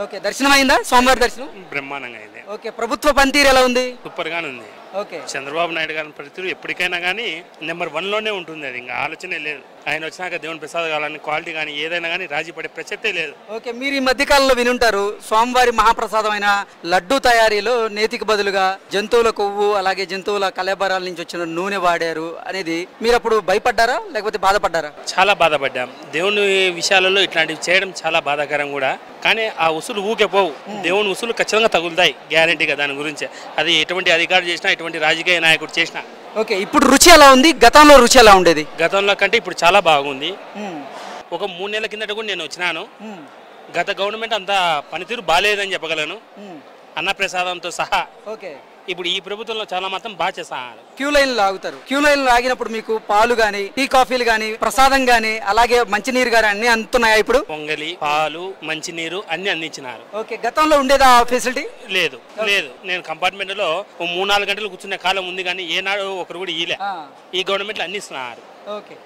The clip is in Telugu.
ఓకే, దర్శనం అయిందా? స్వామివారి దర్శనం బ్రహ్మాండంగా అయింది. ఓకే, ప్రభుత్వ పనితీరు ఎలా ఉంది? సూపర్ గానే ఉంది. ఓకే, చంద్రబాబు నాయుడు గారి పనితీరు ఎప్పటికైనా కానీ నెంబర్ 1లోనే ఉంటుంది. అది ఇంకా ఆలోచనే లేదు. ఆయన వచ్చినాక దేవుని ప్రసాద్ కావాలని క్వాలిటీ కానీ ఏదైనా కానీ రాజీ పడే ప్రసక్తే లేదు. ఓకే, మీరు ఈ మధ్య కాలంలో వినుంటారు స్వామివారి మహాప్రసాదమైన లడ్డు తయారీలో నేతికి బదులుగా జంతువుల కొవ్వు అలాగే జంతువుల కళేబరాల నుంచి వచ్చిన నూనె వాడారు అనేది మీరు అప్పుడు భయపడ్డారా లేకపోతే బాధపడ్డారా? చాలా బాధపడ్డాం. దేవుని విషయాలలో ఇట్లాంటివి చేయడం చాలా బాధాకరం కూడా. కానీ ఆ ఉసులు ఊకే పోవు. దేవుని ఉసులు ఖచ్చితంగా తగులుతాయి గ్యారంటీగా. దాని గురించి అది ఎటువంటి అధికారి చేసినా ఎటువంటి రాజకీయ నాయకుడు చేసినా. ఓకే, ఇప్పుడు రుచి ఎలా ఉంది? గతంలో రుచి ఎలా ఉండేది? గతంలో కంటే ఇప్పుడు చాలా బాగుంది. ఒక 3 నెలల కిందట కూడా నేను వచ్చినాను. గత గవర్నమెంట్ అంతా పనితీరు బాగాలేదని చెప్పగలను, అన్నప్రసాదంతో సహా. ఓకే, ఇప్పుడు ఈ ప్రభుత్వంలో చాలా మాత్రం బాగా చేస్తారు. క్యూ లైన్ లాగుతారు. క్యూ లైన్ లాగినప్పుడు మీకు పాలు గానీ టీ కాఫీలు గానీ ప్రసాదం గానీ అలాగే మంచినీరు గానీ అన్ని అందుతున్నాయా ఇప్పుడు? పొంగలి, పాలు, మంచినీరు అన్ని అందించినారు. ఓకే, గతంలో ఉండేదా ఫెసిలిటీ? లేదు లేదు. నేను కంపార్ట్మెంట్ లో 3-4 గంటలు కూర్చునే కాలం ఉంది కానీ ఏనాడు ఒకరు కూడా ఇలే. ఈ గవర్నమెంట్ అన్ని ఇస్తున్నారు. ఓకే.